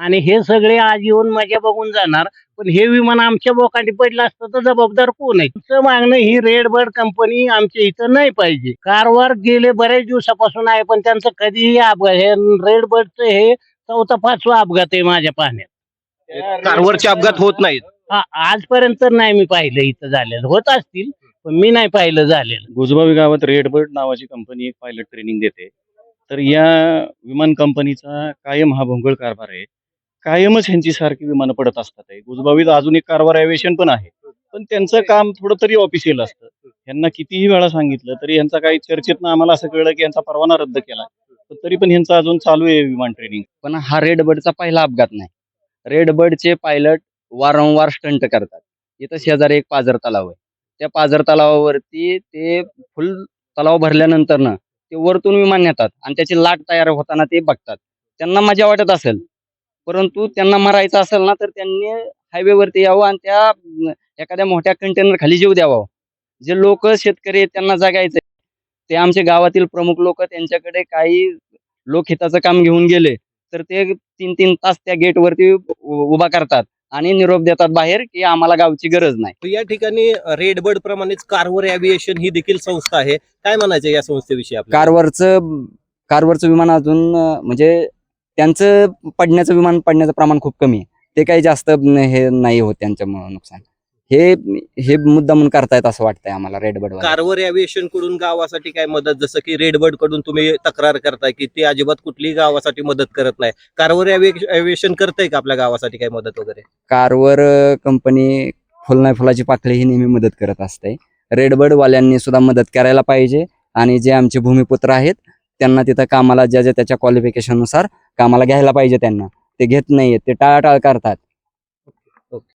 आणि हे सगळे आज येऊन मजा बघून जाणार. पण हे विमान आमच्या बोकांडी पडलं असतं तर जबाबदार कोण आहे? तुमचं मागणं ही रेड बर्ड कंपनी आमच्या इथं नाही पाहिजे. कारवार गेले बऱ्याच दिवसापासून आहे, पण त्यांचं कधीही अपघात, हे रेड बर्डचं हे 4था-5वा अपघात आहे माझ्या पाहण्यात. कारवरचे अपघात होत नाहीत. आजपर्यंत तर नाही मी पाहिलं इथं झालेलं. होत असतील पण मी नाही पाहिलं झालेलं. गुजबावी गावात रेडबर्ड नावाची कंपनी एक पायलट ट्रेनिंग देते. तर या विमान कंपनीचा कायम हा भोंगळ कारभार आहे. कायमच ह्यांची सारखी विमानं पडत असतात आहे. गुजबावीत अजून एक कारभार एव्हिएशन पण आहे, पण त्यांचं काम थोडं तरी ऑफिशियल असतं. यांना कितीही वेळा सांगितलं तरी यांचा काही चर्चेतनं आम्हाला असं कळलं की यांचा परवाना रद्द केला, पण तरी पण ह्यांचं अजून चालू आहे विमान ट्रेनिंग. पण हा रेडबर्डचा पहिला अपघात नाही. रेडबर्डचे पायलट वारंवार स्टंट करतात. इथं शेजारी एक पाझर तलाव आहे. त्या पाझर तलावावरती ते फुल तलाव भरल्यानंतर ना ते वरतून विमान नेतात आणि त्याची लाट तयार होताना ते बघतात. त्यांना मजा वाटत असेल, परंतु त्यांना मरायचं असेल ना तर त्यांनी हायवेवरती यावं आणि त्या एखाद्या मोठ्या कंटेनर खाली जीव द्यावा. जे लोक शेतकरी आहेत त्यांना जगायचं, ते आमच्या गावातील प्रमुख लोक त्यांच्याकडे काही लोकहिताचं काम घेऊन गेले तर ते 3-3 तास त्या गेटवरती उभा करतात आणि निरोप देतात बाहेर की आम्हाला गावची गरज नाही. तर या ठिकाणी रेडबर्ड प्रमाणेच कारवर एव्हिएशन ही देखील संस्था आहे. काय म्हणायचं या संस्थेविषयी आपल्याला? कारवरचं विमान अजून म्हणजे त्यांचं विमान पडण्याचं प्रमाण खूप कमी आहे. ते काही जास्त हे नाही होत त्यांच्यामुळे नुकसान. हे मुद्दा म्हणून करतायत असं वाटतंय आम्हाला रेडबर्ड. कारवर एव्हिएशन कडून गावासाठी काय मदत, जसं की रेडबर्ड कडून तुम्ही तक्रार करताय की ते अजिबात कुठलीही गावासाठी मदत करत नाही, कारवर एव्हिएशन करताय का आपल्या गावासाठी काय मदत वगैरे? कारवर कंपनी फुल नाही फुलाची पाकळी ही नेहमी मदत करत असते. रेडबर्ड वाल्यांनी सुद्धा मदत करायला पाहिजे आणि जे आमचे भूमिपुत्र आहेत त्यांना तिथं कामाला ज्या त्याच्या क्वालिफिकेशन नुसार कामाला घ्यायला पाहिजे. त्यांना ते घेत नाहीये, ते टाळाटाळ करतात.